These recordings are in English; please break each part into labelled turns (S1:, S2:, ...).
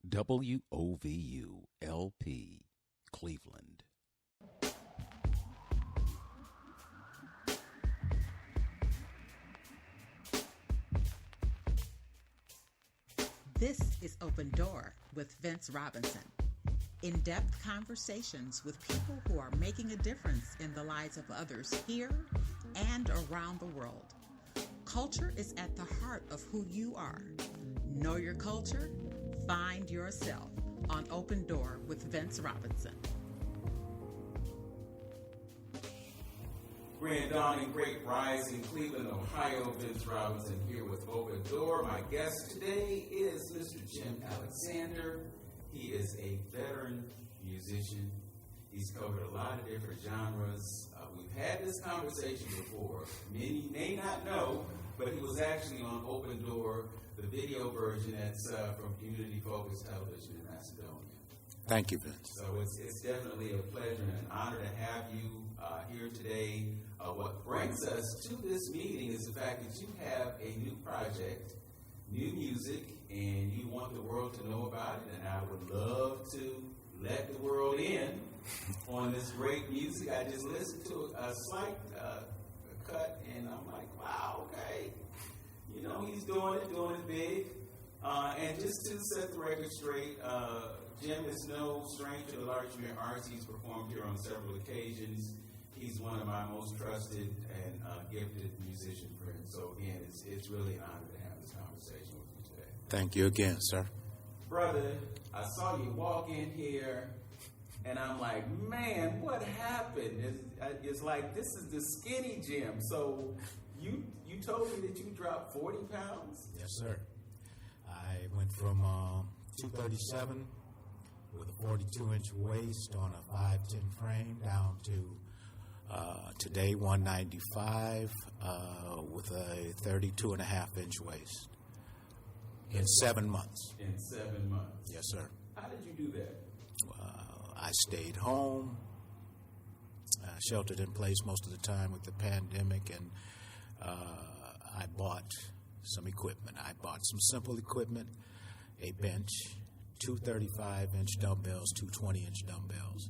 S1: WOVU LP, Cleveland.
S2: This is Open Door with Vince Robinson. In-depth conversations with people who are making a difference in the lives of others here and around the world. Culture is at the heart of who you are. Know your culture, find yourself on Open Door with Vince Robinson.
S3: Grand dawning, great rising, Cleveland, Ohio. Vince Robinson here with Open Door. My guest today is Mr. Jim Alexander. He is a veteran musician. He's covered a lot of different genres. We've had this conversation before. Many may not know, but he was actually on Open Door, the video version that's from Community Focused Television in Macedonia.
S4: Thank you, Vince.
S3: So it's definitely a pleasure and an honor to have you here today. What brings us to this meeting is the fact that you have a new project, new music, and you want the world to know about it, and I would love to let the world in on this great music. I just listened to a slight cut, and I'm like, wow, okay. You know, he's doing it big. And just to set the record straight, Jim is no stranger to the Large Arts. He's performed here on several occasions. He's one of my most trusted and gifted musician friends. So again, it's really an honor to have this conversation with you today.
S4: Thank you again, sir.
S3: Brother, I saw you walk in here, and I'm like, man, what happened? It's like, this is the skinny Jim. So you told me that you dropped 40 pounds?
S4: Yes, sir. I went from 237 with a 42-inch waist on a 5'10" frame down to today 195 with a 32.5-inch waist in 7 months.
S3: In 7 months?
S4: Yes, sir.
S3: How did you do that?
S4: I stayed home, sheltered in place most of the time with the pandemic, and I bought some equipment. I bought some simple equipment, a bench, two 35-inch dumbbells, two 20-inch dumbbells.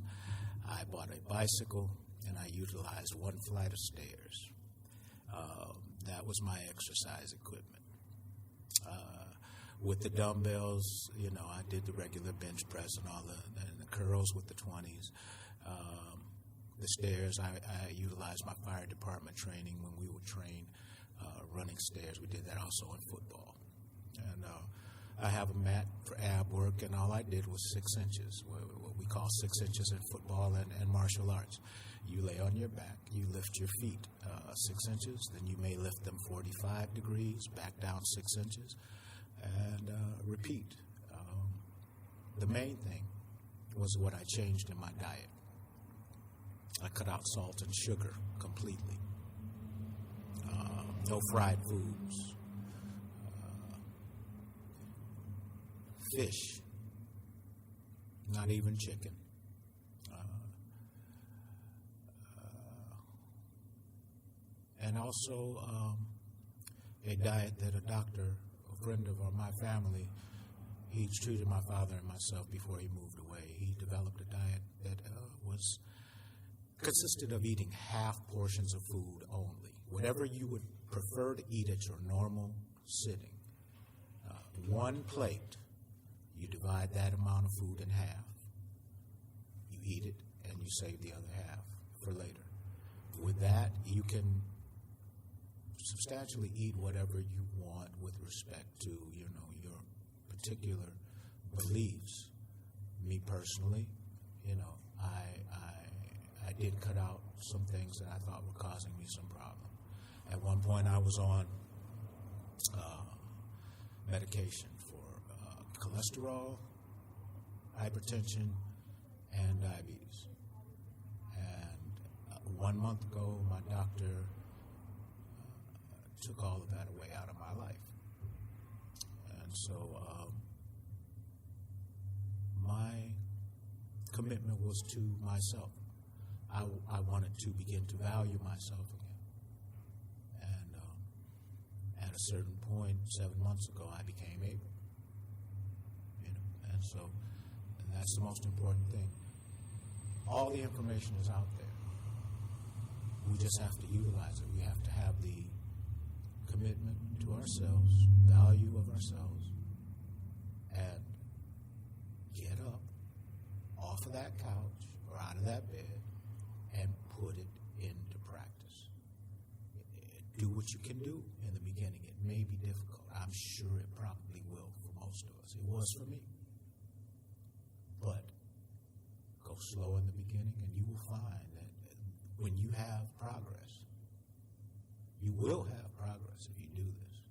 S4: I bought a bicycle, and I utilized one flight of stairs. That was my exercise equipment. With the dumbbells, you know, I did the regular bench press and all the curls with the 20s. The stairs, I utilized my fire department training when we would train running stairs. We did that also in football. And I have a mat for ab work, and all I did was 6 inches, what we call 6 inches in football and martial arts. You lay on your back, you lift your feet 6 inches, then you may lift them 45 degrees, back down 6 inches, and repeat. The main thing was what I changed in my diet. I cut out salt and sugar completely. No fried foods. Fish. Not even chicken. And also a diet that a doctor, a friend of my family, he treated my father and myself before he moved away. He developed a diet that consisted of eating half portions of food only. Whatever you would prefer to eat at your normal sitting. One plate, you divide that amount of food in half. You eat it, and you save the other half for later. With that, you can substantially eat whatever you want with respect to, you know, your particular beliefs. Me personally, you know, I did cut out some things that I thought were causing me some problem. At one point, I was on medication for cholesterol, hypertension, and diabetes. And 1 month ago, my doctor took all of that away out of my life. And so my commitment was to myself. I wanted to begin to value myself again. And at a certain point, 7 months ago, I became able. You know, and So that's the most important thing. All the information is out there. We just have to utilize it. We have to have the commitment to ourselves, value of ourselves, and get up off of that couch or out of that bed and put it into practice. Do what you can do in the beginning. It may be difficult. I'm sure it probably will for most of us. It was for me. But go slow in the beginning, and you will find that when you have progress, you will have progress if you do this.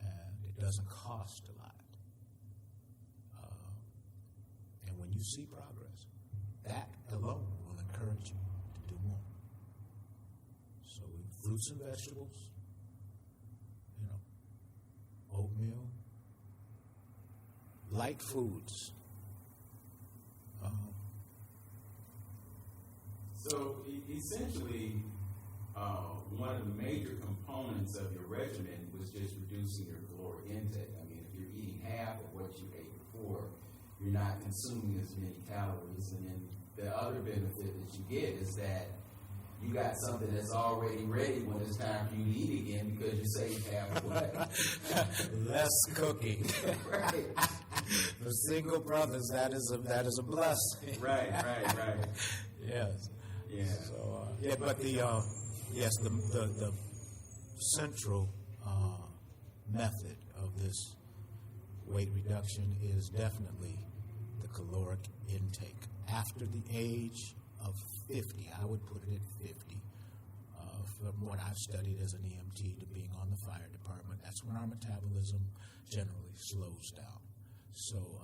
S4: And it doesn't cost a lot. And when you see progress, that alone will encourage you to do more. So fruits and vegetables, oatmeal, light foods.
S3: So essentially, one of the major components of your regimen was just reducing your caloric intake. I mean, if you're eating half of what you ate before, you're not consuming as many calories. And then the other benefit that you get is that you got something that's already ready when it's time for you to eat again because you saved half of what?
S4: Less cooking.
S3: Right.
S4: For single brothers, that is a blessing.
S3: Right.
S4: Yes.
S3: Yeah.
S4: So but the central method of this weight reduction is definitely the caloric intake. After the age of 50, I would put it at 50. From what I've studied as an EMT to being on the fire department, that's when our metabolism generally slows down. So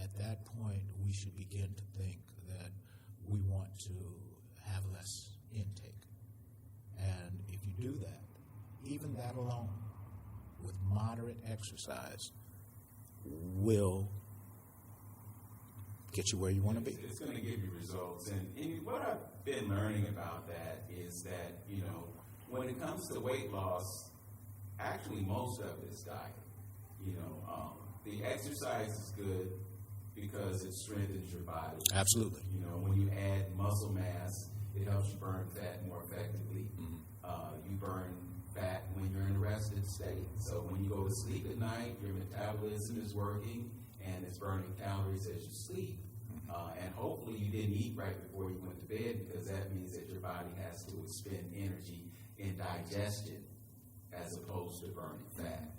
S4: at that point, we should begin to think that we want to have less intake. And if you do that, even that alone, with moderate exercise, will get you where you want to be.
S3: It's going to give you results. And what I've been learning about that is that, when it comes to weight loss, actually most of it is diet. The exercise is good because it strengthens your body.
S4: Absolutely.
S3: When you add muscle mass, it helps you burn fat more effectively. Mm-hmm. You burn fat when you're in a rested state. So when you go to sleep at night, your metabolism is working and it's burning calories as you sleep. And hopefully you didn't eat right before you went to bed, because that means that your body has to expend energy in digestion as opposed to burning fat.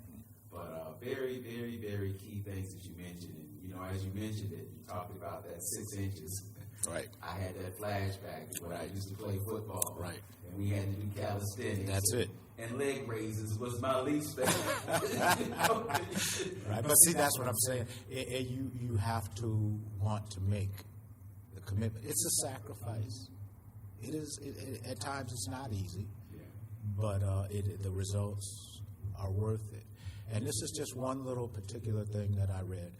S3: But very, very, very key things that you mentioned. And, as you mentioned it, you talked about that 6 inches.
S4: Right.
S3: I had that flashback to when I used to play football.
S4: Right.
S3: And we had to do calisthenics.
S4: That's it.
S3: And leg raises was my least favorite.
S4: Right. But see, that's what I'm saying. You have to want to make the commitment. It's a sacrifice. It is. At times, it's not easy.
S3: Yeah.
S4: But the results are worth it. And this is just one little particular thing that I read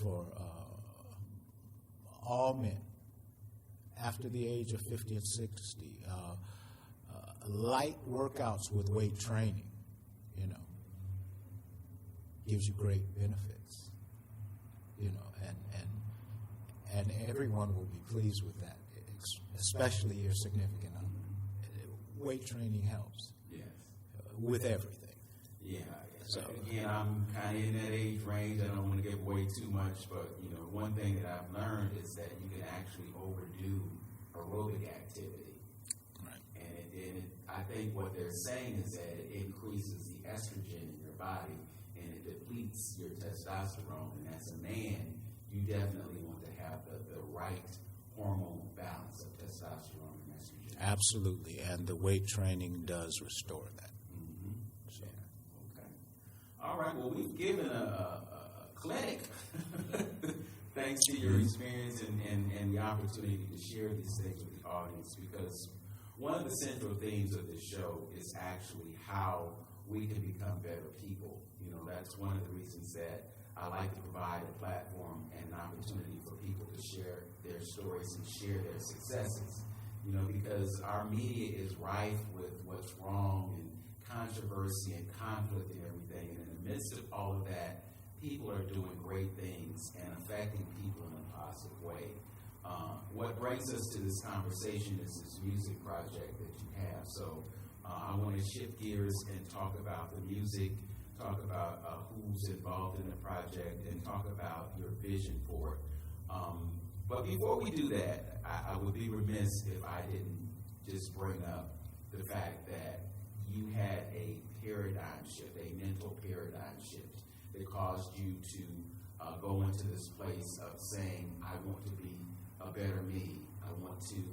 S4: for all men after the age of 50 and 60. Light workouts with weight training, gives you great benefits, and everyone will be pleased with that, especially your significant other. Weight training helps.
S3: Yes.
S4: With everything.
S3: Yeah.
S4: So
S3: again, I'm kind of in that age range. I don't want to give away too much, but one thing that I've learned is that you can actually overdo aerobic activity. And I think what they're saying is that it increases the estrogen in your body and it depletes your testosterone. And as a man, you definitely want to have the right hormone balance of testosterone and estrogen.
S4: Absolutely, and the weight training does restore that.
S3: Mm-hmm. So. Yeah. Okay. All right. Well, we've given a clinic. Thanks to your experience and the opportunity to share these things with the audience, because one of the central themes of this show is actually how we can become better people. That's one of the reasons that I like to provide a platform and an opportunity for people to share their stories and share their successes. Because our media is rife with what's wrong and controversy and conflict and everything. And in the midst of all of that, people are doing great things and affecting people in a positive way. What brings us to this conversation is this music project that you have. So I want to shift gears and talk about the music, talk about who's involved in the project, and talk about your vision for it. But before we do that, I would be remiss if I didn't just bring up the fact that you had a paradigm shift, a mental paradigm shift that caused you to go into this place of saying, I want to be a better me. I want to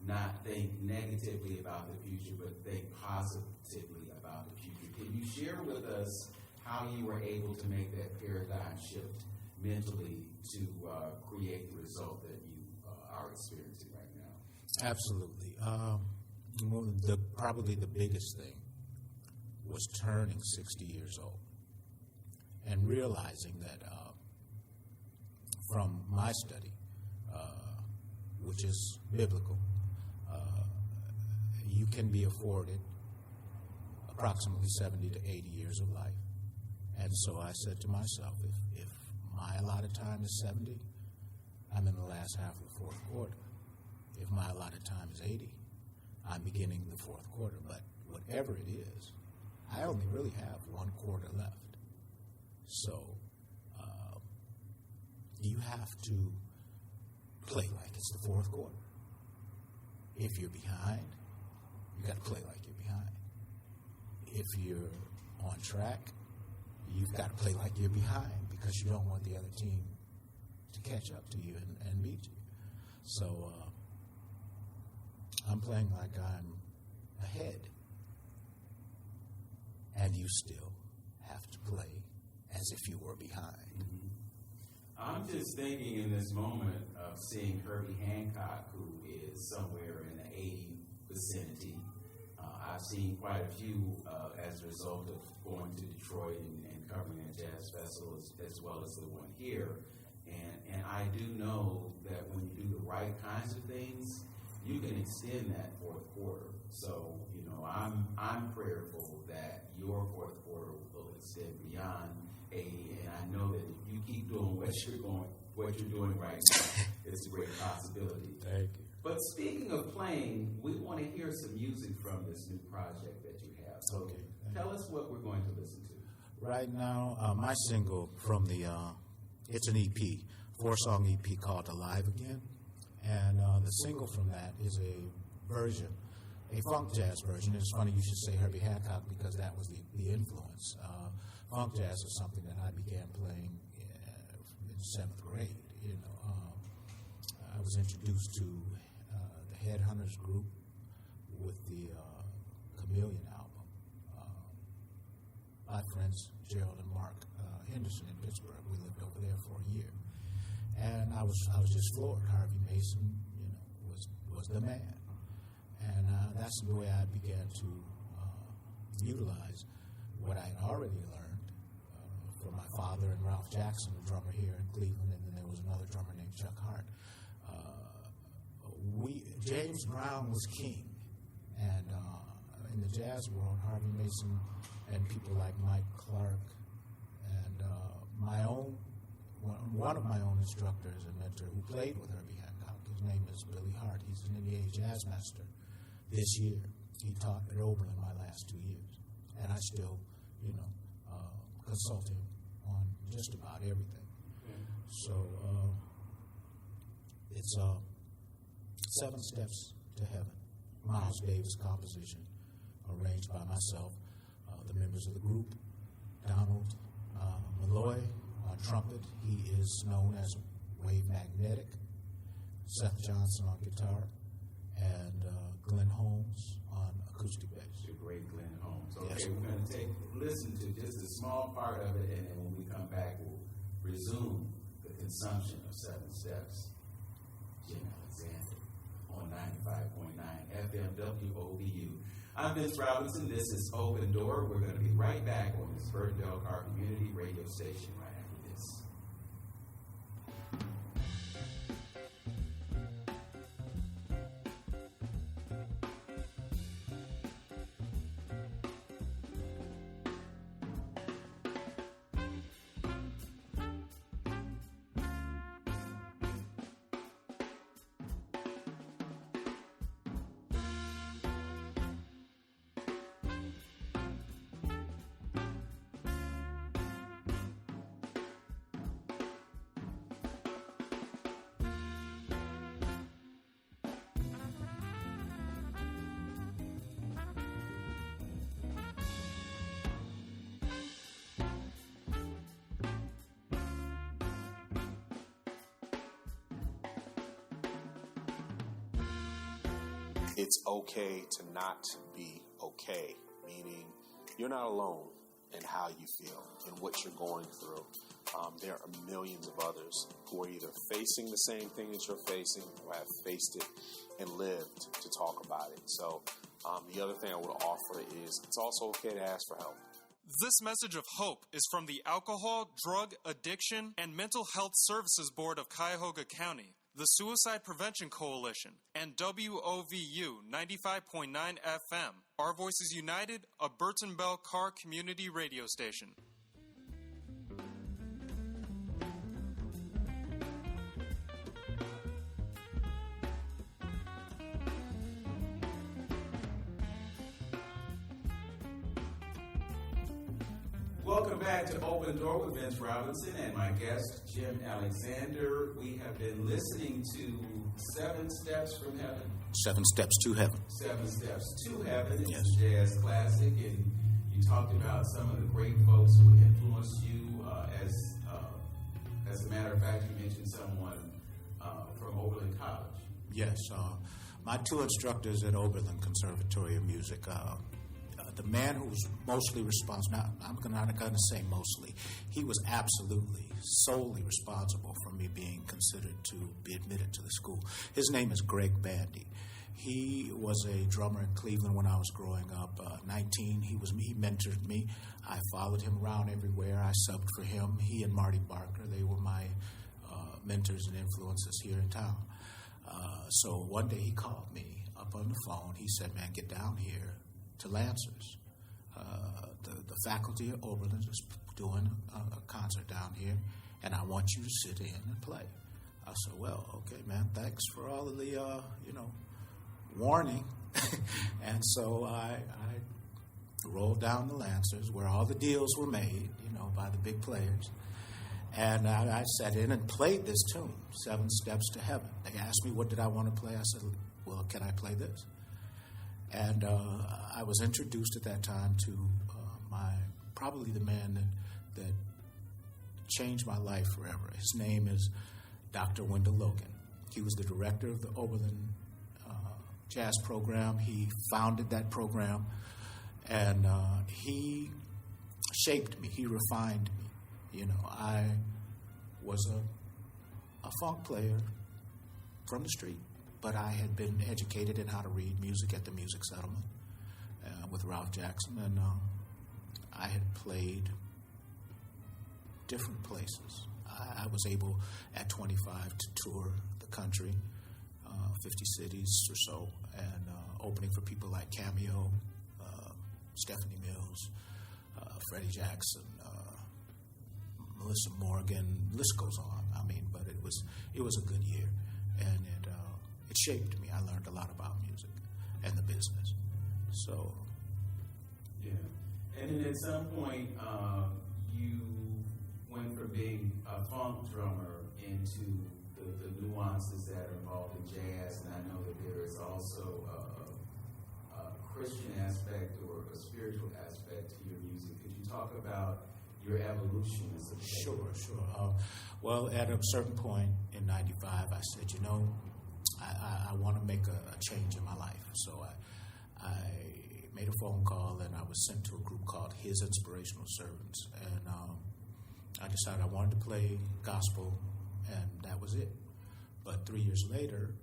S3: not think negatively about the future, but think positively about the future. Can you share with us how you were able to make that paradigm shift mentally to create the result that you are experiencing right now?
S4: Absolutely. Probably the biggest thing was turning 60 years old and realizing that from my study, which is biblical, you can be afforded approximately 70 to 80 years of life. And so I said to myself, if my allotted time is 70, I'm in the last half of the fourth quarter. If my allotted time is 80, I'm beginning the fourth quarter. But whatever it is, I only really have one quarter left. So you have to play like it's the fourth quarter. If you're behind, you got to play like you're behind. If you're on track, you've got to play like you're behind because you don't want the other team to catch up to you and beat you. So I'm playing like I'm ahead, and you still have to play as if you were behind.
S3: I'm just thinking in this moment of seeing Herbie Hancock, who is somewhere in the 80 vicinity. I've seen quite a few as a result of going to Detroit and covering a jazz festival as well as the one here. And I do know that when you do the right kinds of things, you can extend that fourth quarter. So, I'm prayerful that your fourth quarter will extend beyond 80. And I know that if you keep doing what you're doing right now, it's a great possibility.
S4: Thank you.
S3: But speaking of playing, we want to hear some music from this new project that you have. So
S4: Okay.
S3: tell us what we're going to listen to.
S4: Right now, my single from it's an EP, 4-song EP called Alive Again. And the single from that is a version, a funk jazz version. It's funny you should say Herbie Hancock because that was the influence. Funk jazz is something that I began playing in 7th grade. I was introduced to the Headhunters group with the Chameleon album. My friends Gerald and Mark Henderson in Pittsburgh. We lived over there for a year, and I was just floored. Harvey Mason, was the man, and that's the way I began to utilize what I had already learned from my father and Ralph Jackson, a drummer here in Cleveland, and then there was another drummer named Chuck Hart. James Brown was king, and in the jazz world, Harvey Mason and people like Mike Clark and one of my own instructors and mentor who played with Herbie Hancock. His name is Billy Hart. He's an NBA jazz master this year. He taught at Oberlin my last 2 years, and I still, consult him on just about everything. So it's 7 Steps to Heaven, Miles Davis composition, arranged by myself, the members of the group, Donald Malloy on trumpet. He is known as Wave Magnetic, Seth Johnson on guitar, and Glenn Holmes on acoustic bass.
S3: The great Glenn Holmes. Okay,
S4: Yes.
S3: We're going to listen to just a small part of it, and then when we come back, we'll resume the consumption of 7 Steps. Jim Alexander on 95.9 FM WOBU. I'm Vince Robinson. This is Open Door. We're going to be right back on this Burton Delcar Community Radio Station right after this.
S5: it's okay to not be okay, meaning you're not alone in how you feel and what you're going through. There are millions of others who are either facing the same thing that you're facing or have faced it and lived to talk about it. So the other thing I would offer is it's also okay to ask for help.
S6: This message of hope is from the Alcohol, Drug, Addiction, and Mental Health Services Board of Cuyahoga County, the Suicide Prevention Coalition, and WOVU 95.9 FM, Our Voices United, a Burton Bell Carr community radio station.
S3: Welcome back to Open Door with Vince Robinson and my guest, Jim Alexander. We have been listening to 7 Steps from Heaven.
S4: 7 Steps to Heaven.
S3: 7 Steps to Heaven. It's
S4: Yes.
S3: a jazz classic, and you talked about some of the great folks who influenced you. As a matter of fact, you mentioned someone from Oberlin College.
S4: Yes. My 2 instructors at Oberlin Conservatory of Music, the man who was mostly responsible, I'm not going to say mostly, he was absolutely, solely responsible for me being considered to be admitted to the school. His name is Greg Bandy. He was a drummer in Cleveland when I was growing up. 19, he mentored me. I followed him around everywhere. I subbed for him. He and Marty Barker, they were my mentors and influences here in town. So one day he called me up on the phone. He said, man, get down here to Lancers. The faculty at Oberlin is doing a concert down here, and I want you to sit in and play. I said, well, okay, man, thanks for all of the, warning. And so I rolled down to Lancers where all the deals were made, by the big players. And I sat in and played this tune, 7 Steps to Heaven. They asked me what did I want to play. I said, well, can I play this? And I was introduced at that time to probably the man that changed my life forever. His name is Dr. Wendell Logan. He was the director of the Oberlin Jazz program. He founded that program, and he shaped me. He refined me. I was a funk player from the street, but I had been educated in how to read music at the Music Settlement with Ralph Jackson, and I had played different places. I was able, at 25, to tour the country, 50 cities or so, and opening for people like Cameo, Stephanie Mills, Freddie Jackson, Melissa Morgan, the list goes on. But it was a good year, and it shaped me. I learned a lot about music and the business. So,
S3: yeah. And then at some point, you went from being a funk drummer into the nuances that are involved in jazz, and I know that there is also a Christian aspect or a spiritual aspect to your music. Could you talk about your evolution as a player?
S4: Sure. Well, at a certain point in 95, I said, I want to make a change in my life. So I made a phone call, and I was sent to a group called His Inspirational Servants. And I decided I wanted to play gospel, and that was it. But 3 years later,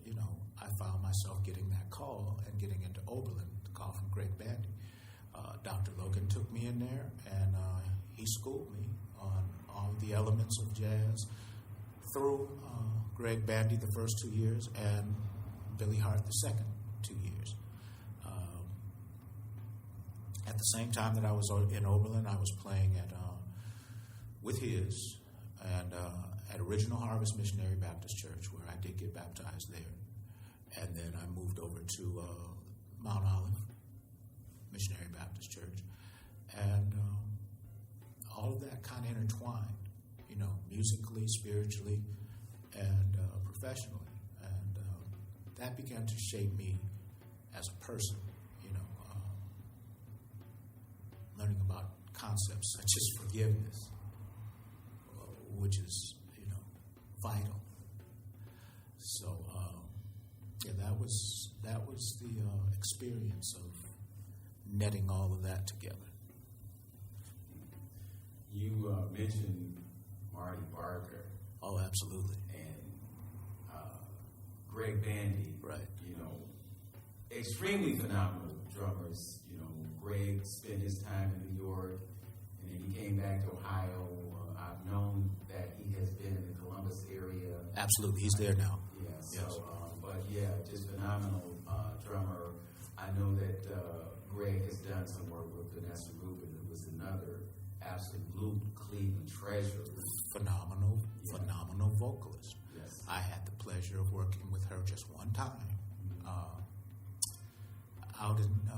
S4: I found myself getting that call and getting into Oberlin, the call from Greg Bandy. Dr. Logan took me in there, and he schooled me on all the elements of jazz through Greg Bandy the first 2 years and Billy Hart the second 2 years. At the same time that I was in Oberlin, I was playing with his and at Original Harvest Missionary Baptist Church, where I did get baptized there. And then I moved over to Mount Olive Missionary Baptist Church. And all of that kind of intertwined, musically, spiritually, and professionally. And that began to shape me as a person, learning about concepts such as forgiveness, which is, vital. So, that was the experience of netting all of that together.
S3: You mentioned Marty Barker.
S4: Oh, absolutely.
S3: And Greg Bandy.
S4: Right.
S3: You know, extremely phenomenal drummers. You know, Greg spent his time in New York, and then he came back to Ohio. I've known that he has been in the Columbus area.
S4: Absolutely. He's there now.
S3: Yeah, so,
S4: yes.
S3: But yeah, just phenomenal drummer. I know that Greg has done some work with Vanessa Rubin, who was another absolute Cleveland treasure.
S4: Phenomenal vocalist.
S3: Yes.
S4: I had the pleasure of working with her just one time out in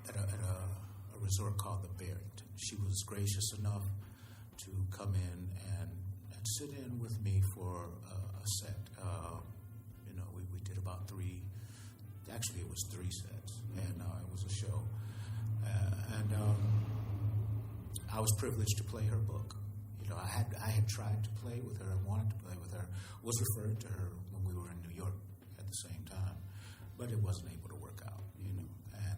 S4: at a resort called the Barrington. She was gracious enough to come in and sit in with me for a set. We did about three. Actually, it was 3 sets, and it was a show. And I was privileged to play her book. You know, I had tried to play with her and wanted to play with her. Was referred to her when we were in New York at the same time, but it wasn't able to work out. You know, and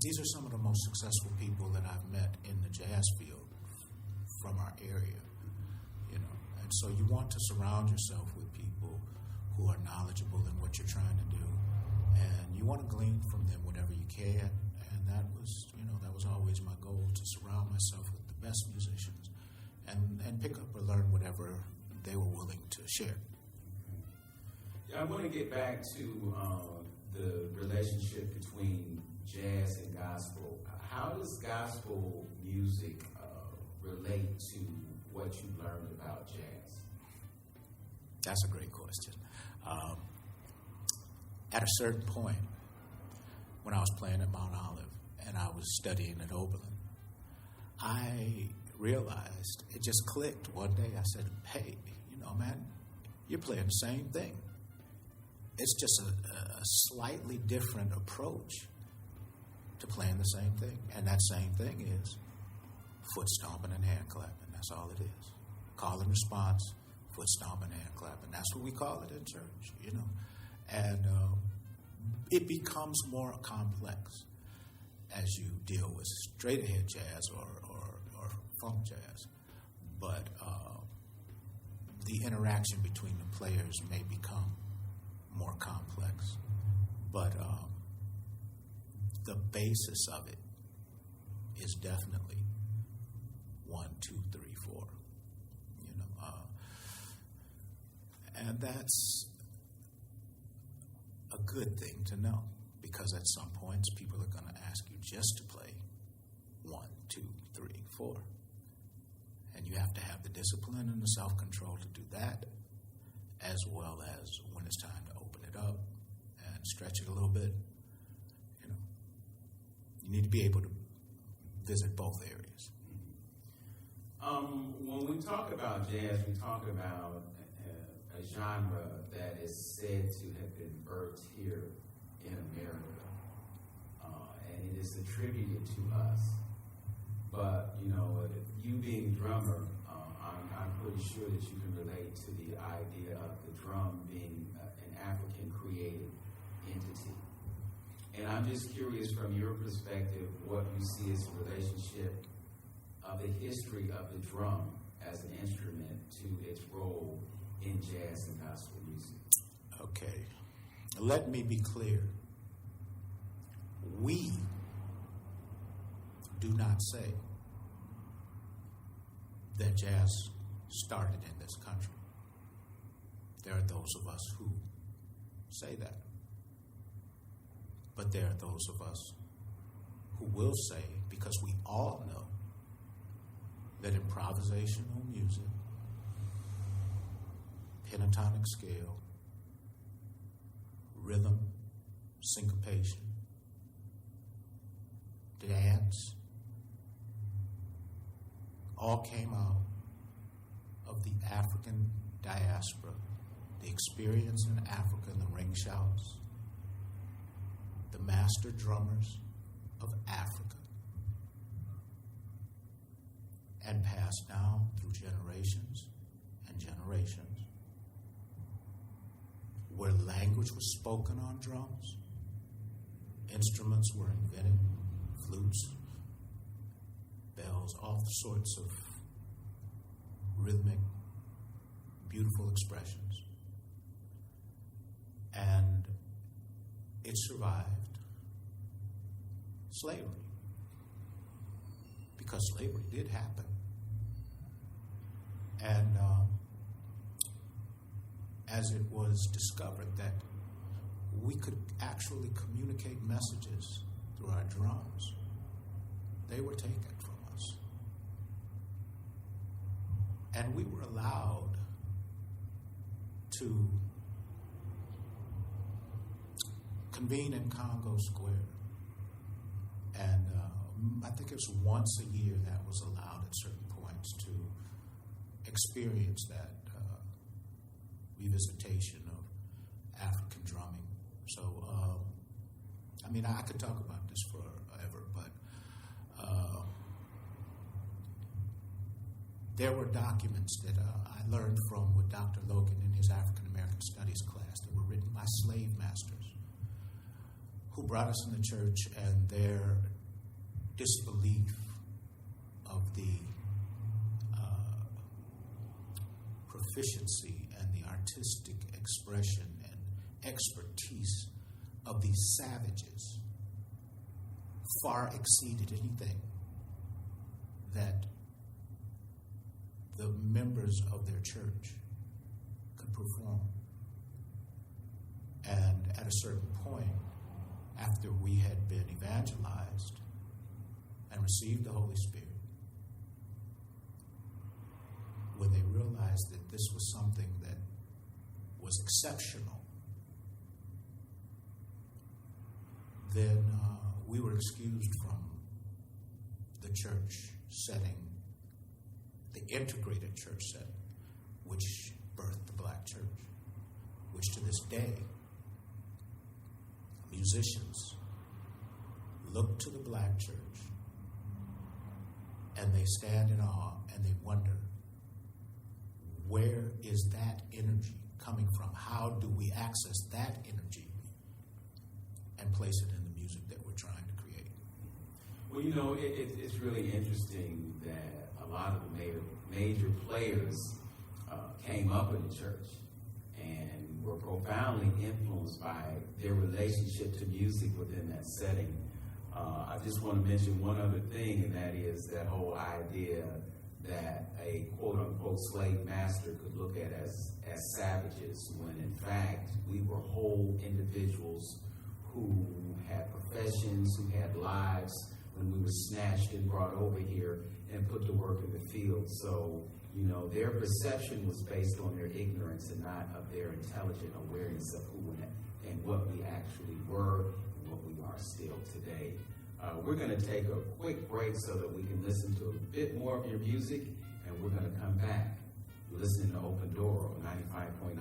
S4: these are some of the most successful people that I've met in the jazz field from our area. You know, and so you want to surround yourself with people who are knowledgeable in what you're trying to do, and you want to glean from them whatever you can. And that was always my goal, to surround myself with the best musicians and pick up or learn whatever they were willing to share.
S3: Yeah, I want to get back to the relationship between jazz and gospel. How does gospel music relate to what you learned about jazz?
S4: That's a great question. At a certain point, when I was playing at Mount Olive and I was studying at Oberlin, I realized, it just clicked one day. I said, hey, man, you're playing the same thing. It's just a slightly different approach to playing the same thing. And that same thing is foot stomping and hand clapping. That's all it is. Call and response, foot stomping, hand clapping. That's what we call it in church, And it becomes more complex as you deal with straight ahead jazz or funk jazz. But the interaction between the players may become more complex. But the basis of it is definitely 1, 2, 3, 4. And that's a good thing to know, because at some points people are going to ask you just to play 1, 2, 3, 4. And you have to have the discipline and the self-control to do that, as well as when it's time to open it up and stretch it a little bit. You need to be able to visit both areas.
S3: When we talk about jazz, we talk about a genre that is said to have been birthed here in America, and it is attributed to us. But you being a drummer, I'm pretty sure that you can relate to the idea of the drum being an African created entity. And I'm just curious, from your perspective, what you see as a relationship of the history of the drum as an instrument to its role in jazz and gospel music.
S4: Okay. Let me be clear. We do not say that jazz started in this country. There are those of us who say that. But there are those of us who will say, because we all know that improvisational music, pentatonic scale, rhythm, syncopation, dance, all came out of the African diaspora, the experience in Africa in the ring shouts, the master drummers of Africa, and passed down through generations and generations, where language language was spoken on drums. Instruments were invented, flutes, bells, all sorts of rhythmic, beautiful expressions. And it survived slavery, because slavery did happen. And as it was discovered that we could actually communicate messages through our drums, they were taken from us. And we were allowed to convene in Congo Square. And I think it was once a year that was allowed at certain points to experience that revisitation of African drumming. So, I mean, I could talk about this forever, but there were documents that I learned from with Dr. Logan in his African American Studies class that were written by slave masters who brought us in the church, and their disbelief of the proficiency and the artistic expression and expertise of these savages far exceeded anything that the members of their church could perform. And at a certain point, after we had been evangelized and received the Holy Spirit, when they realized that this was something that was exceptional, then we were excused from the church setting, the integrated church setting, which birthed the Black church, which to this day, musicians look to the Black church and they stand in awe and they wonder, where is that energy coming from? How do we access that energy and place it in the music that we're trying to create?
S3: Well, you know, it's really interesting that a lot of the major players came up in the church and were profoundly influenced by their relationship to music within that setting. I just want to mention one other thing, and that is that whole idea that a quote-unquote slave master could look at as savages, when in fact we were whole individuals who had professions, who had lives, when we were snatched and brought over here and put to work in the field. So, you know, their perception was based on their ignorance and not of their intelligent awareness of who and what we actually were and what we are still today. We're going to take a quick break so that we can listen to a bit more of your music, and we're going to come back. You're listening to Open Door on 95.9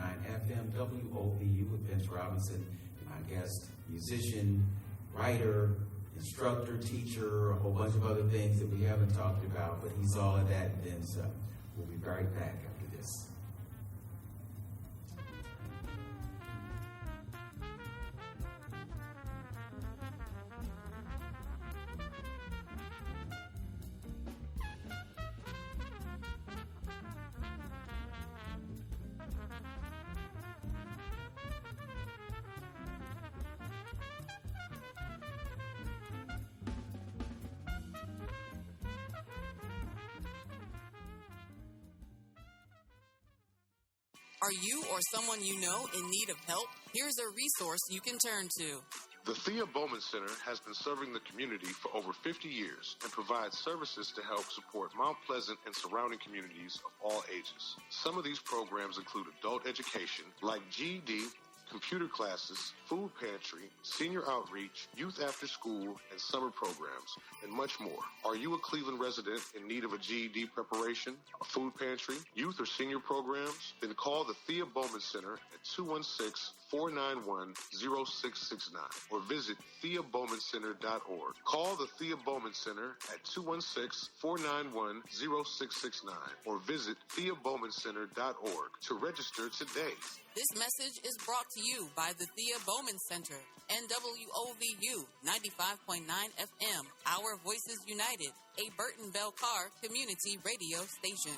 S3: FM WOVU with Vince Robinson and my guest, musician, writer, instructor, teacher, a whole bunch of other things that we haven't talked about, but he's all of that and then some. We'll be right back after this.
S7: Are you or someone you know in need of help? Here's a resource you can turn to.
S8: The Thea Bowman Center has been serving the community for over 50 years and provides services to help support Mount Pleasant and surrounding communities of all ages. Some of these programs include adult education like GED, computer classes, food pantry, senior outreach, youth after school, and summer programs, and much more. Are you a Cleveland resident in need of a GED preparation, a food pantry, youth or senior programs? Then call the Thea Bowman Center at 216-491-0669 or visit TheaBowmanCenter.org. Call the Thea Bowman Center at 216-491-0669 or visit TheaBowmanCenter.org to register today.
S7: This message is brought to you by the Thea Bowman Center and WOVU 95.9 FM, Our Voices United, a Burton Bell Carr community radio station.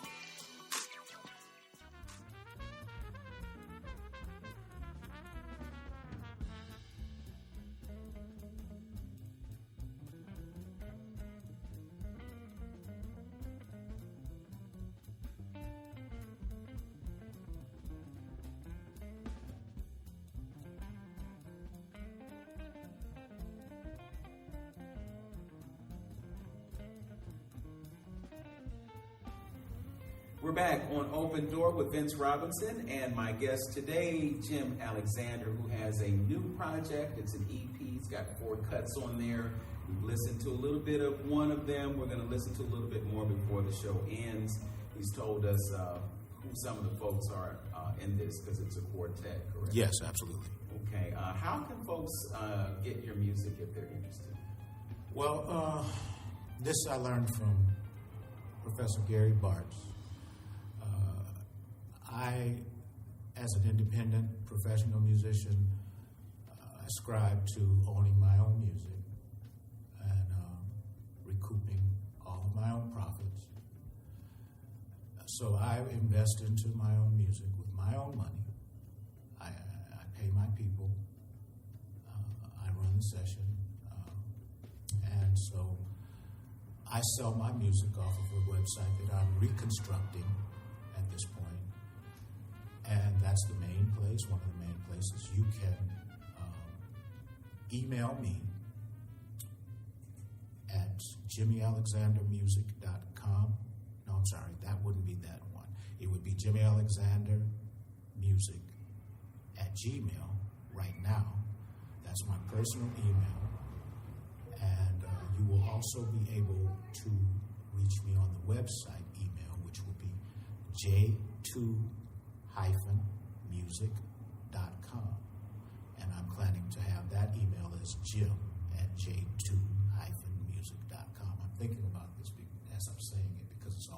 S3: We're back on Open Door with Vince Robinson and my guest today, Jim Alexander, who has a new project. It's an EP. He's got 4 cuts on there. We've listened to a little bit of one of them. We're going to listen to a little bit more before the show ends. He's told us who some of the folks are in this, because it's a quartet, correct?
S4: Yes, absolutely.
S3: Okay. How can folks get your music if they're interested?
S4: Well, this I learned from Professor Gary Bartz. I, as an independent professional musician, ascribe to owning my own music and recouping all of my own profits. So I invest into my own music with my own money. I pay my people. I run the session. And so I sell my music off of a website that I'm reconstructing at this point. And that's the main place, one of the main places. You can email me at jimmyalexandermusic.com. No, I'm sorry, that wouldn't be that one. It would be jimmyalexandermusic@gmail right now. That's my personal email. And you will also be able to reach me on the website email, which will be j2-music.com. And I'm planning to have that email as jim@j2-music.com. I'm thinking about this as I'm saying it because it's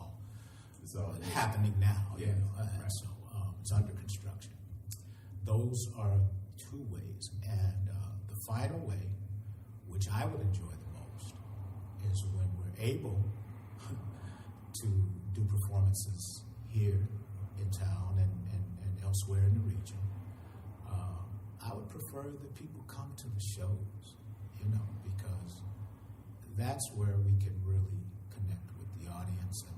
S4: all happening now.
S3: Yeah,
S4: you know,
S3: right.
S4: So it's under construction. Those are 2 ways. And the final way, which I would enjoy the most, is when we're able to do performances here in town and elsewhere in the region. I would prefer that people come to the shows, because that's where we can really connect with the audience and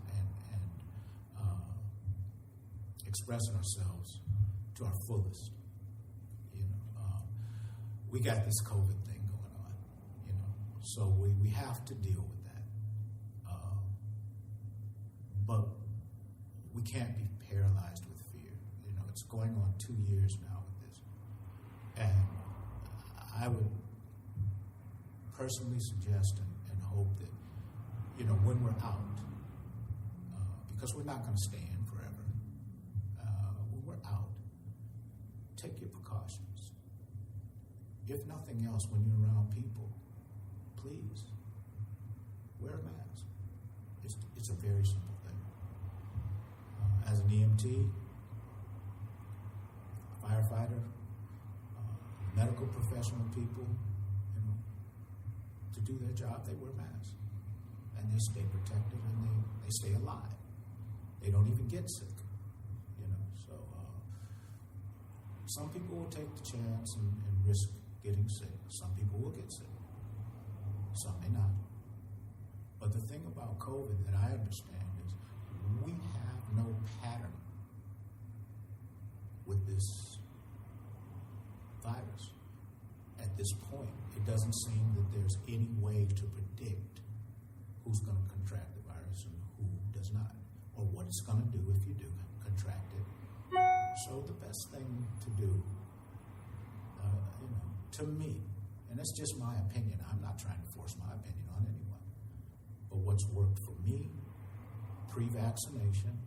S4: express ourselves to our fullest. We got this COVID thing going on, so we have to deal with that. But we can't be paralyzed with fear. It's going on 2 years now with this. And I would personally suggest and hope that, when we're out, because we're not going to stay in forever, when we're out, take your precautions. If nothing else, when you're around people, please wear a mask. It's a very simple thing. As an EMT, firefighter, medical professional people, to do their job, they wear masks. And they stay protected and they stay alive. They don't even get sick, So some people will take the chance and risk getting sick. Some people will get sick. Some may not. But the thing about COVID that I understand is we have no pattern with this virus. At this point, it doesn't seem that there's any way to predict who's going to contract the virus and who does not, or what it's going to do if you do contract it. So the best thing to do, to me, and that's just my opinion, I'm not trying to force my opinion on anyone, but what's worked for me, pre-vaccination,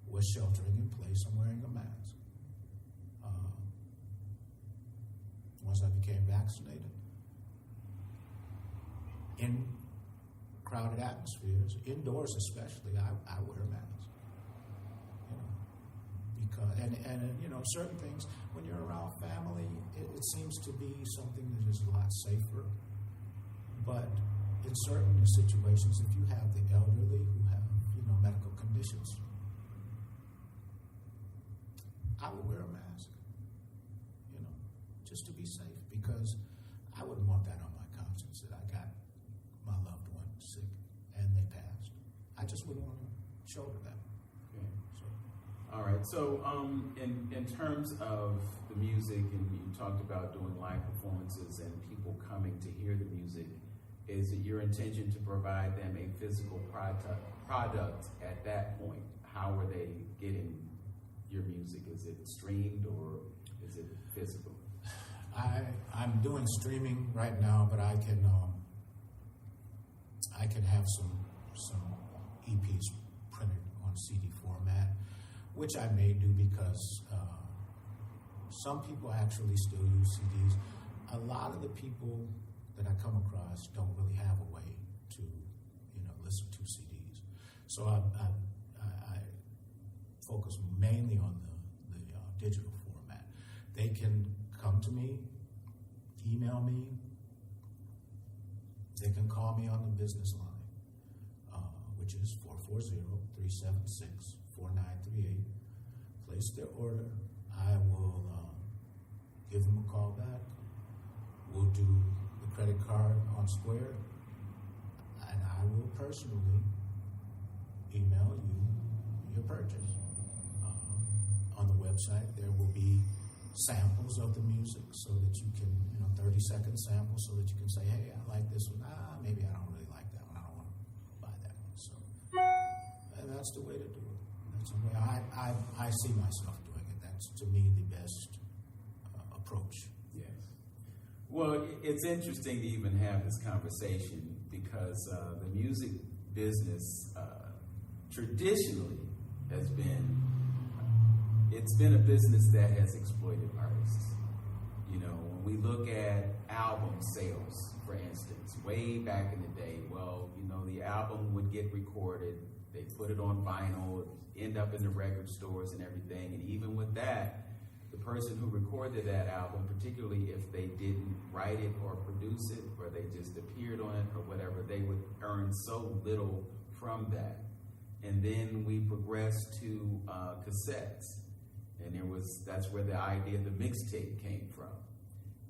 S4: was sheltering in place and wearing a mask. Once I became vaccinated, in crowded atmospheres, indoors especially, I wear a mask. because, and you know, certain things, when you're around family, it seems to be something that is a lot safer. But in certain situations, if you have the elderly who have, you know, medical conditions, I would wear a mask, you know, just to be safe, because I wouldn't want that on my conscience that I got my loved one sick and they passed. I just wouldn't want to shoulder that.
S3: Okay. So. All right. So in terms of the music, and you talked about doing live performances and people coming to hear the music, is it your intention to provide them a physical product at that point? How are they getting your music? Is it streamed or is it physical?
S4: I'm doing streaming right now, but I can have some EPs printed on CD format, which I may do because some people actually still use CDs. A lot of the people that I come across don't really have a way to, you know, listen to CDs. So I focus mainly on the digital format. They can come to me, email me, they can call me on the business line, which is 440-376-4938. Place their order. I will give them a call back. We'll do the credit card on Square, and I will personally email you your purchase. On the website, there will be samples of the music so that you can, 30-second samples so that you can say, hey, I like this one. Maybe I don't really like that one. I don't want to buy that one. So and that's the way to do it. That's the way I see myself doing it. That's, to me, the best approach.
S3: Yes. Well, it's interesting to even have this conversation because the music business traditionally has been it's been a business that has exploited artists. When we look at album sales, for instance, way back in the day, the album would get recorded, they put it on vinyl, end up in the record stores and everything, and even with that, the person who recorded that album, particularly if they didn't write it or produce it, or they just appeared on it or whatever, they would earn so little from that. And then we progressed to cassettes. And that's where the idea of the mixtape came from.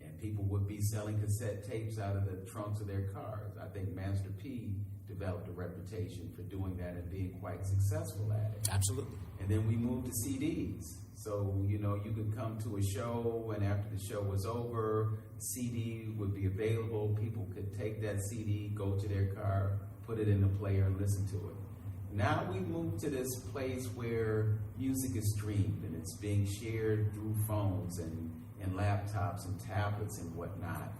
S3: And people would be selling cassette tapes out of the trunks of their cars. I think Master P developed a reputation for doing that and being quite successful at it.
S4: Absolutely.
S3: And then we moved to CDs. So, you could come to a show, and after the show was over, the CD would be available. People could take that CD, go to their car, put it in the player, and listen to it. Now we've moved to this place where music is streamed and it's being shared through phones and laptops and tablets and whatnot.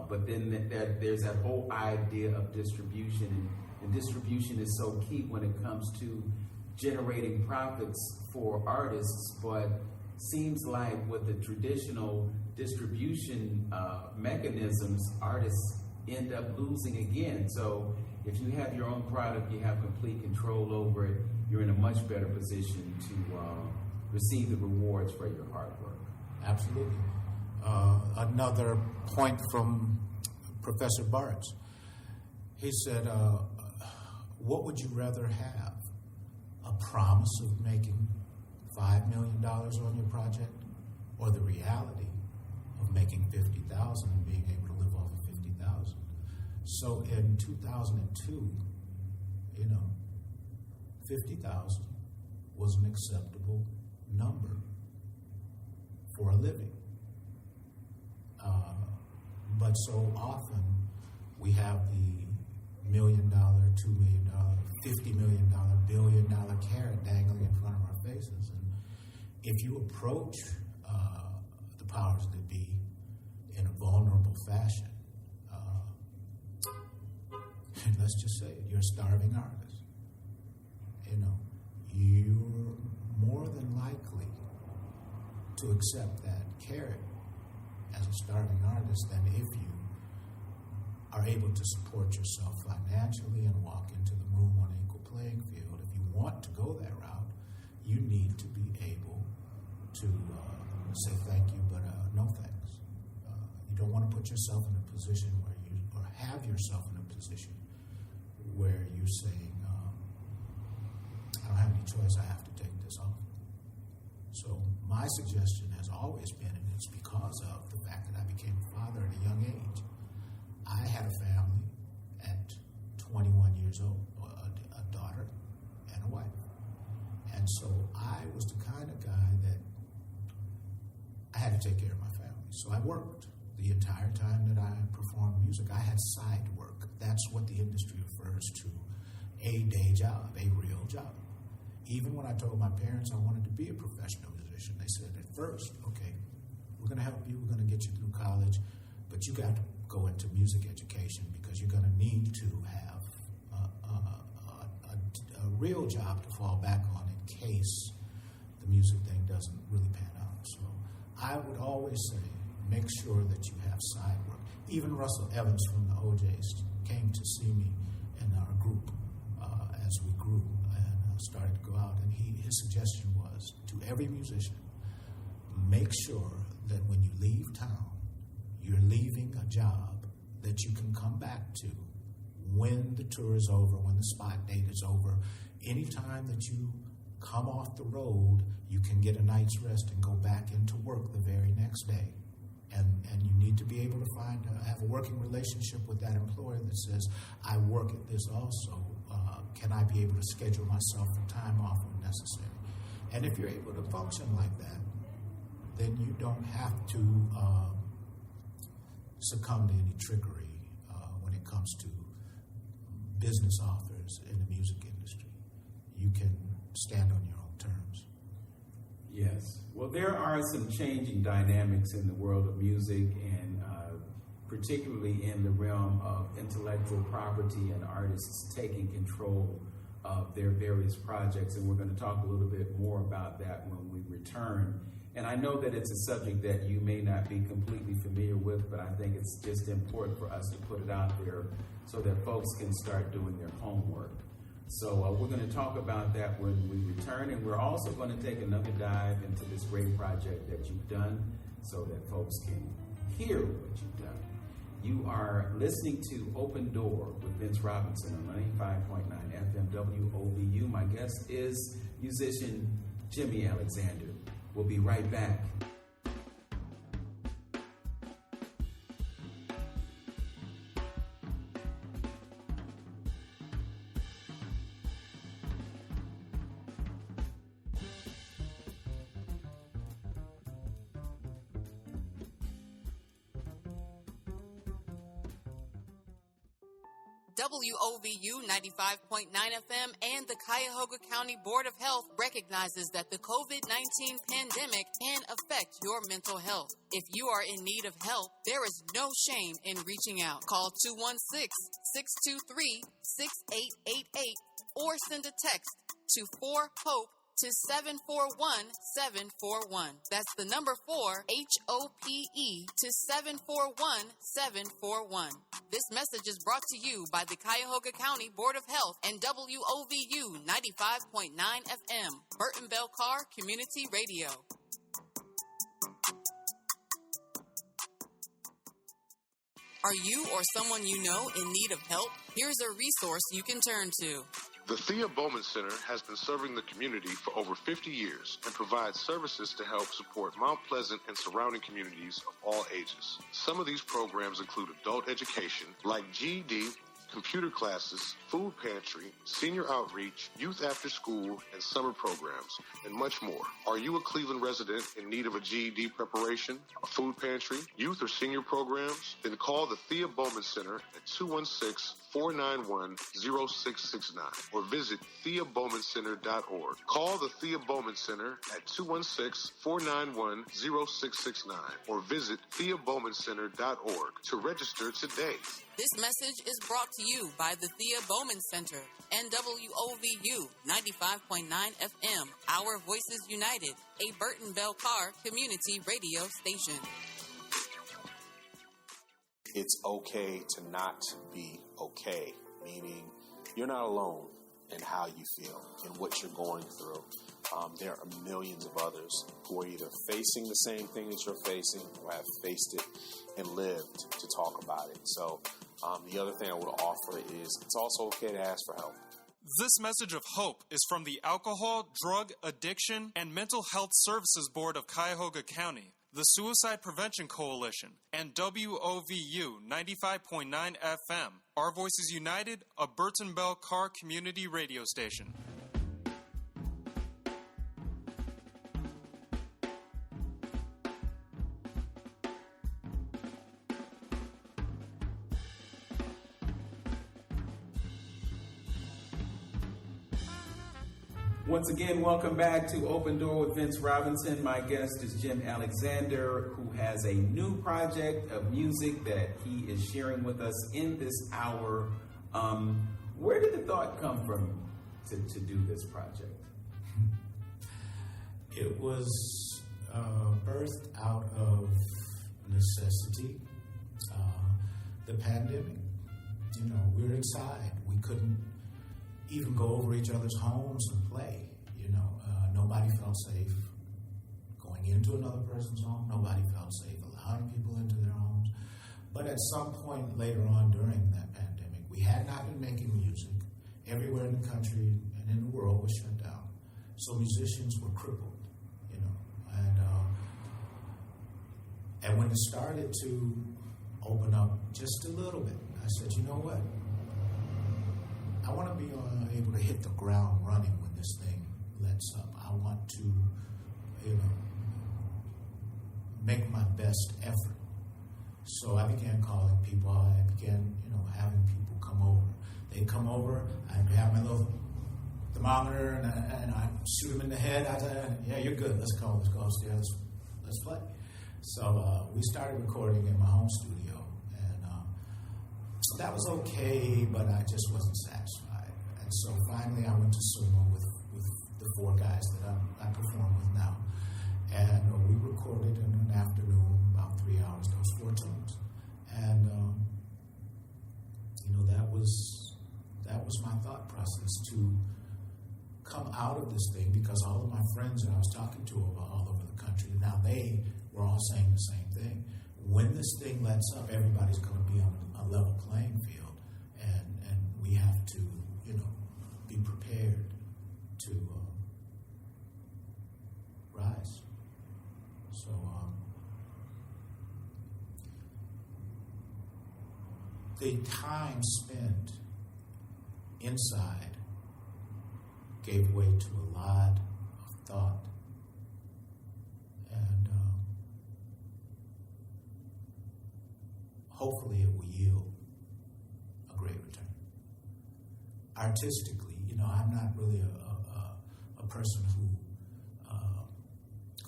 S3: But then there's that whole idea of distribution, and distribution is so key when it comes to generating profits for artists, but seems like with the traditional distribution mechanisms, artists end up losing again. So if you have your own product, you have complete control over it, you're in a much better position to receive the rewards for your hard work.
S4: Absolutely. Another point from Professor Bartz. He said, what would you rather have? A promise of making $5 million on your project, or the reality of making $50,000 and being able to live off of $50,000? So in 2002, 50,000 was an acceptable number for a living. But so often we have the $1 million, $2 million, $50 million, $1 billion carrot dangling in front of our faces. And if you approach the powers that be in a vulnerable fashion, let's just say it, you're a starving artist. You're more than likely to accept that carrot as a starving artist than if you are able to support yourself financially and walk into the room on an equal playing field. If you want to go that route, you need to be able to say thank you, but no thanks. You don't want to put yourself in a position where or have yourself in a position where you're saying, I don't have any choice, I have to take this off. So my suggestion has always been, and it's because of the fact that I became a father at a young age. I had a family at 21 years old, a daughter and a wife. And so I was the kind of guy that I had to take care of my family. So I worked the entire time that I performed music. I had side work. That's what the industry refers to, a day job, a real job. Even when I told my parents I wanted to be a professional musician, they said at first, okay, we're going to help you, we're going to get you through college, but you got to go into music education because you're going to need to have a real job to fall back on in case the music thing doesn't really pan out. So I would always say, make sure that you have side work. Even Russell Evans from the OJs came to see me in our group as we grew and started to go out. And his suggestion was to every musician, make sure that when you leave town, you're leaving a job that you can come back to when the tour is over, when the spot date is over. Anytime that you come off the road, you can get a night's rest and go back into work the very next day. And you need to be able to have a working relationship with that employer that says, I work at this also. Can I be able to schedule myself for time off when necessary? And if you're able to function like that, then you don't have to succumb to any trickery when it comes to business offers in the music industry. You can stand on your own terms.
S3: Yes. Well, there are some changing dynamics in the world of music, and particularly in the realm of intellectual property and artists taking control of their various projects. And we're going to talk a little bit more about that when we return. And I know that it's a subject that you may not be completely familiar with, but I think it's just important for us to put it out there so that folks can start doing their homework. So we're going to talk about that when we return, and we're also going to take another dive into this great project that you've done so that folks can hear what you've done. You are listening to Open Door with Vince Robinson on 95.9 FM WOVU. My guest is musician Jimmy Alexander. We'll be right back.
S7: WOVU 95.9 FM and the Cuyahoga County Board of Health recognizes that the COVID-19 pandemic can affect your mental health. If you are in need of help, there is no shame in reaching out. Call 216-623-6888 or send a text to 4HOPE to 741-741. That's the number 4, HOPE, to 741-741. This message is brought to you by the Cuyahoga County Board of Health and WOVU 95.9 FM, Burton Bell Carr Community Radio. Are you or someone you know in need of help? Here's a resource you can turn to.
S8: The Thea Bowman Center has been serving the community for over 50 years and provides services to help support Mount Pleasant and surrounding communities of all ages. Some of these programs include adult education, like GED, computer classes, food pantry, senior outreach, youth after school, and summer programs, and much more. Are you a Cleveland resident in need of a GED preparation, a food pantry, youth or senior programs? Then call the Thea Bowman Center at 216-491-0669 or visit TheaBowmanCenter.org. Call the Thea Bowman Center at 216-491-0669 or visit TheaBowmanCenter.org to register today.
S7: This message is brought to you by the Thea Bowman Center and WOVU 95.9 FM, Our Voices United, a Burton Bell Carr community radio station.
S5: It's okay to not be okay, meaning you're not alone in how you feel and what you're going through. there are millions of others who are either facing the same thing that you're facing or have faced it and lived to talk about it. So the other thing I would offer is it's also okay to ask for help.
S6: This message of hope is from the Alcohol, Drug, Addiction, and Mental Health Services Board of Cuyahoga County, the Suicide Prevention Coalition, and WOVU 95.9 FM, Our Voices United, a Burton Bell Carr community radio station.
S3: Once again, welcome back to Open Door with Vince Robinson. My guest is Jim Alexander, who has a new project of music that he is sharing with us in this hour. Where did the thought come from to do this project?
S4: It was birthed out of necessity. The pandemic, we were inside. We couldn't even go over each other's homes and play. Nobody felt safe going into another person's home. Nobody felt safe allowing people into their homes. But at some point later on during that pandemic, we had not been making music. Everywhere in the country and in the world was shut down. So musicians were crippled, And when it started to open up just a little bit, I said, you know what? I want to be able to hit the ground running when this thing lets up. I want to, make my best effort. So I began calling people. I began, having people come over. They'd come over. I'd grab my little thermometer and I'd shoot them in the head. I'd say, yeah, you're good. Let's go upstairs. Let's play. So we started recording in my home studio. And that was okay, but I just wasn't satisfied. And so finally I went to Sumo with the four guys that I perform with now. And we recorded in an afternoon, about 3 hours, those 4 tunes. And, that was my thought process, to come out of this thing, because all of my friends that I was talking to all over the country, now they were all saying the same thing. When this thing lets up, everybody's going to be on a level playing field, and we have to, be prepared to rise. So, the time spent inside gave way to a lot of thought. And hopefully it will yield a great return. Artistically, I'm not really a person who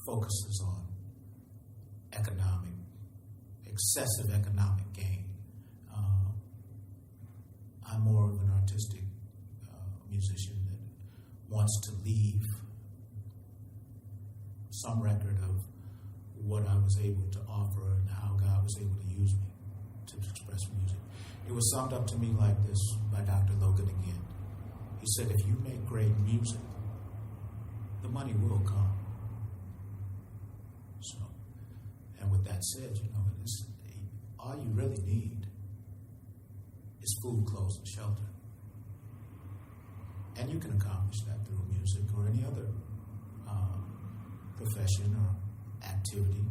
S4: focuses on excessive economic gain. I'm more of an artistic musician that wants to leave some record of what I was able to offer and how God was able to use me to express music. It was summed up to me like this by Dr. Logan again. He said, if you make great music, the money will come. So, and with that said, all you really need is food, clothes, and shelter. And you can accomplish that through music or any other profession or activity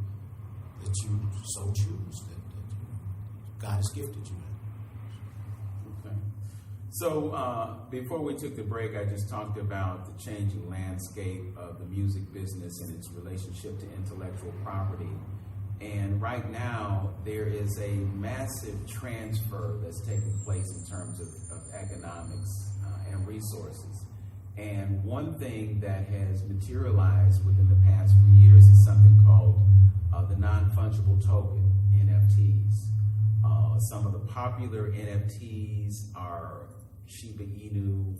S4: that you so choose, that God has gifted you in.
S3: Okay. So before we took the break, I just talked about the changing landscape of the music business and its relationship to intellectual property. And right now, there is a massive transfer that's taking place in terms of economics and resources. And one thing that has materialized within the past few years is something called the non-fungible token, NFTs. Some of the popular NFTs are Shiba Inu.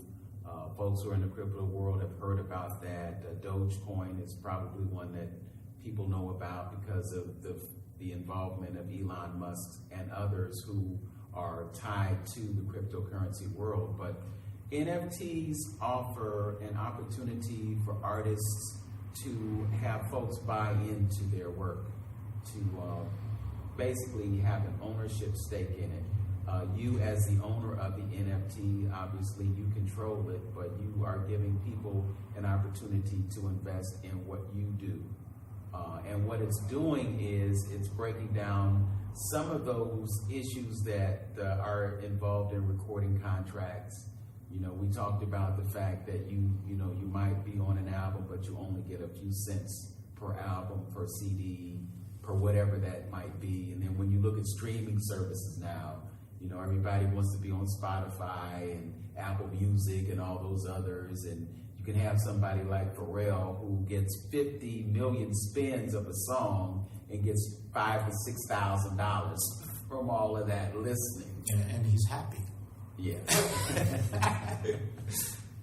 S3: Folks who are in the crypto world have heard about that. Dogecoin is probably one that people know about because of the involvement of Elon Musk and others who are tied to the cryptocurrency world. But NFTs offer an opportunity for artists to have folks buy into their work, to basically have an ownership stake in it. You as the owner of the NFT, obviously you control it, but you are giving people an opportunity to invest in what you do. And what it's doing is it's breaking down some of those issues that are involved in recording contracts. You know, we talked about the fact that you might be on an album, but you only get a few cents per album, per CD, per whatever that might be. And then when you look at streaming services now, you know, everybody wants to be on Spotify and Apple Music and all those others. And you can have somebody like Pharrell who gets 50 million spins of a song and gets $5,000 to $6,000 from all of that listening.
S4: And he's happy.
S3: Yeah.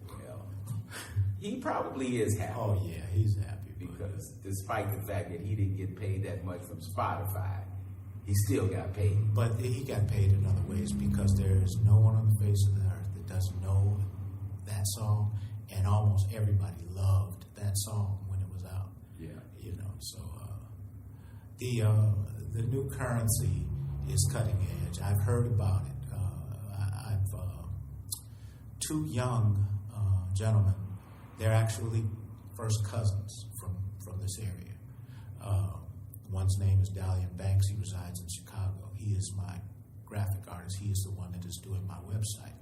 S3: Well, he probably is happy.
S4: Oh, yeah, he's happy.
S3: Because despite the fact that he didn't get paid that much from Spotify, he still got paid.
S4: But he got paid in other ways because there is no one on the face of the earth that doesn't know that song, and almost everybody loved that song when it was out.
S3: Yeah.
S4: You know, so the new currency is cutting edge. I've heard about it. Two young gentlemen, they're actually first cousins from this area. One's name is Dalian Banks. He resides in Chicago. He is my graphic artist. He is the one that is doing my website.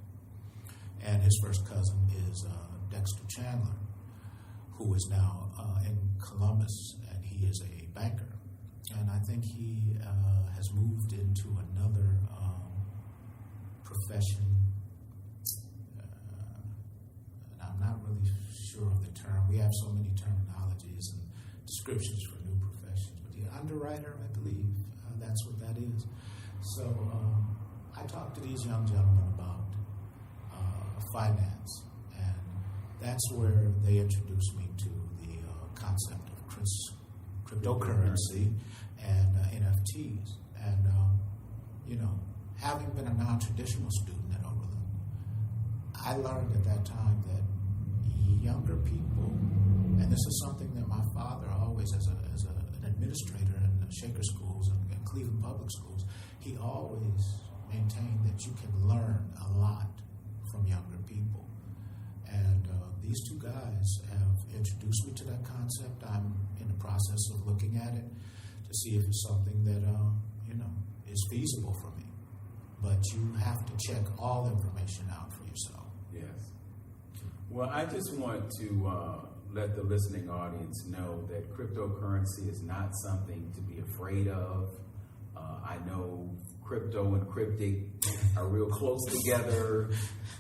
S4: And his first cousin is Dexter Chandler, who is now in Columbus, and he is a banker. And I think he has moved into another profession. And I'm not really sure of the term. We have so many terminologies and descriptions for new professions. But the underwriter, I believe, that's what that is. So I talked to these young gentlemen about finance, and that's where they introduced me to the concept of cryptocurrency and NFTs. And, you know, having been a non-traditional student at Oberlin, I learned at that time that younger people, and this is something that my father always, as an administrator in the Shaker schools and Cleveland public schools, he always maintained that you can learn a lot from younger people. And these two guys have introduced me to that concept. I'm in the process of looking at it to see if it's something that, you know, is feasible for me. But you have to check all the information out for yourself.
S3: Yes. Well, I just want to let the listening audience know that cryptocurrency is not something to be afraid of. I know crypto and cryptic are real close together,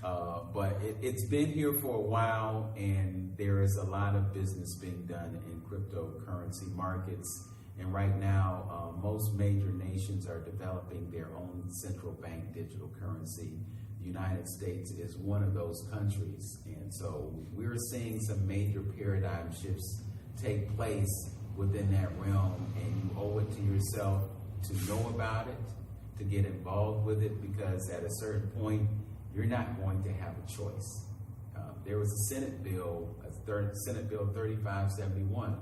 S3: but it's been here for a while, and there is a lot of business being done in cryptocurrency markets. And right now, most major nations are developing their own central bank digital currency. The United States is one of those countries. And so we're seeing some major paradigm shifts take place within that realm, and you owe it to yourself to know about it, to get involved with it, because at a certain point, you're not going to have a choice. There was a Senate bill, Senate Bill 3571,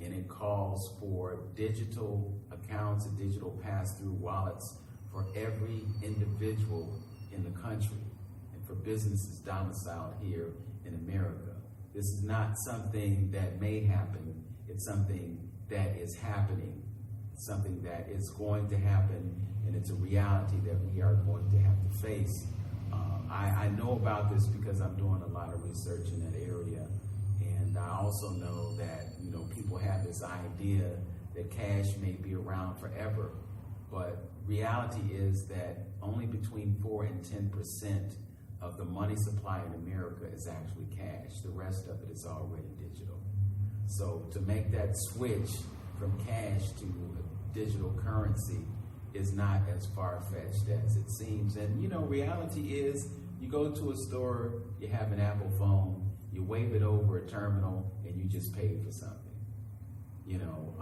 S3: and it calls for digital accounts and digital pass-through wallets for every individual in the country and for businesses domiciled here in America. This is not something that may happen. It's something that is happening, something that is going to happen, and it's a reality that we are going to have to face. I know about this because I'm doing a lot of research in that area, and I also know that, you know, people have this idea that cash may be around forever, but reality is that only between 4 and 10% of the money supply in America is actually cash. The rest of it is already digital. So to make that switch from cash to digital currency is not as far-fetched as it seems. And, you know, reality is you go to a store, you have an Apple phone, you wave it over a terminal, and you just pay for something. You know,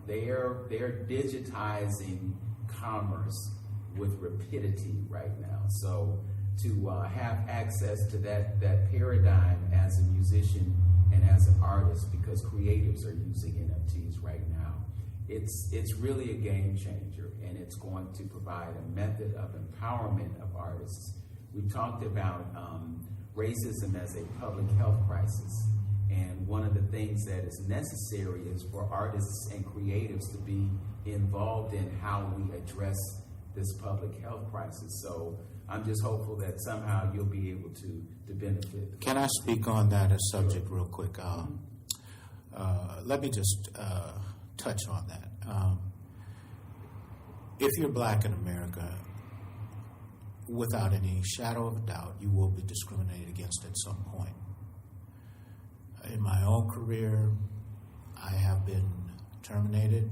S3: they're digitizing commerce with rapidity right now. So to have access to that paradigm as a musician and as an artist, because creatives are using NFTs right now. It's really a game changer, and it's going to provide a method of empowerment of artists. We talked about racism as a public health crisis, and one of the things that is necessary is for artists and creatives to be involved in how we address this public health crisis. So I'm just hopeful that somehow you'll be able to benefit.
S4: Can I speak on that subject real quick? Let me just touch on that. If you're black in America, without any shadow of a doubt, you will be discriminated against at some point. In my own career, I have been terminated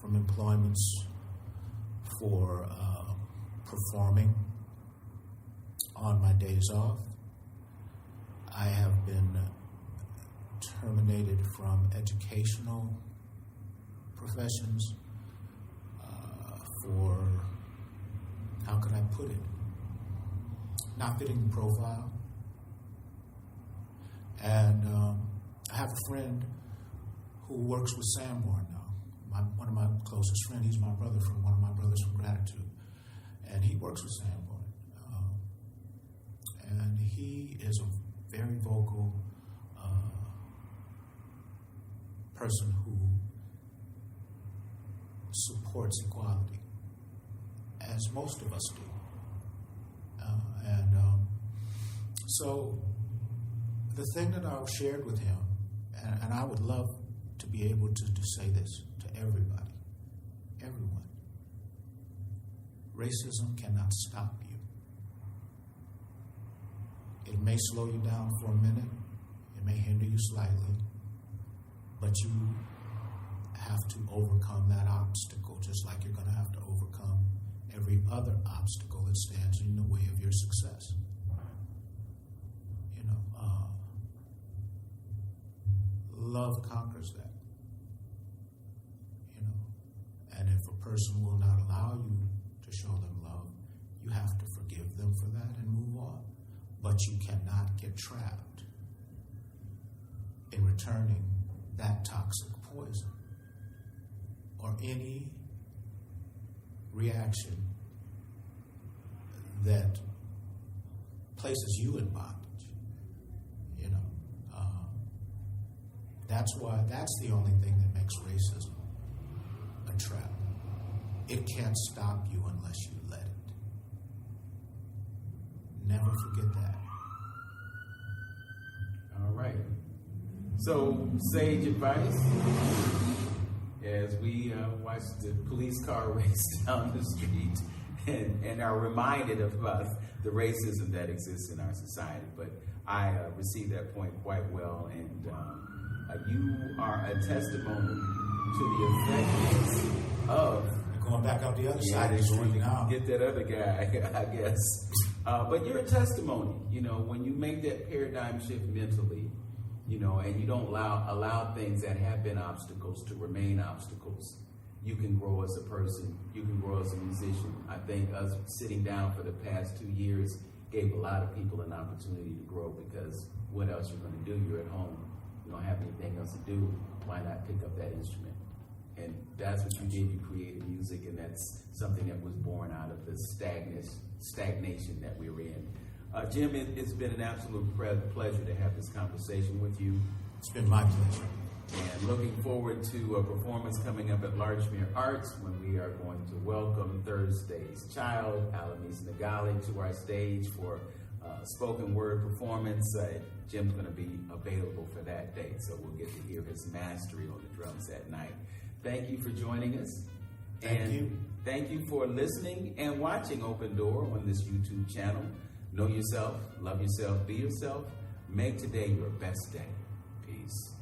S4: from employments for performing on my days off. I have been terminated from educational professions for, how could I put it, not fitting the profile. And I have a friend who works with Sanborn now, one of my closest friends. He's my brother from one of my brothers from Gratitude, and he works with Sanborn. And he is a very vocal person who supports equality, as most of us do. So the thing that I shared with him, and I would love to be able to say this to everybody, everyone, racism cannot stop you. It may slow you down for a minute, it may hinder you slightly, but you have to overcome that obstacle, just like you're going to have to overcome every other obstacle that stands in the way of your success. You know, love conquers that. You know, and if a person will not allow you to show them love, you have to forgive them for that and move on. But you cannot get trapped in returning that toxic poison or any reaction that places you in bondage. You know, that's the only thing that makes racism a trap. It can't stop you unless you let it. Never forget that.
S3: All right. So, sage advice as we watch the police car race down the street and are reminded of the racism that exists in our society. But I received that point quite well, and you are a testimony to the effectiveness of...
S4: You're going back up the other side of the street now.
S3: Get that other guy, I guess. But you're a testimony. You know, when you make that paradigm shift mentally, you know, and you don't allow things that have been obstacles to remain obstacles, you can grow as a person, you can grow as a musician. I think us sitting down for the past 2 years gave a lot of people an opportunity to grow, because what else you're going to do? You're at home. You don't have anything else to do. Why not pick up that instrument? And that's what you did. You created music, and that's something that was born out of the stagnation that we're in. Jim, it's been an absolute pleasure to have this conversation with you.
S4: It's been my pleasure.
S3: And looking forward to a performance coming up at Larchmere Arts when we are going to welcome Thursday's Child, Alamis Nagali, to our stage for spoken word performance. Jim's going to be available for that date, so we'll get to hear his mastery on the drums that night. Thank you for joining us.
S4: Thank you.
S3: Thank you for listening and watching Open Door on this YouTube channel. Know yourself, love yourself, be yourself. Make today your best day. Peace.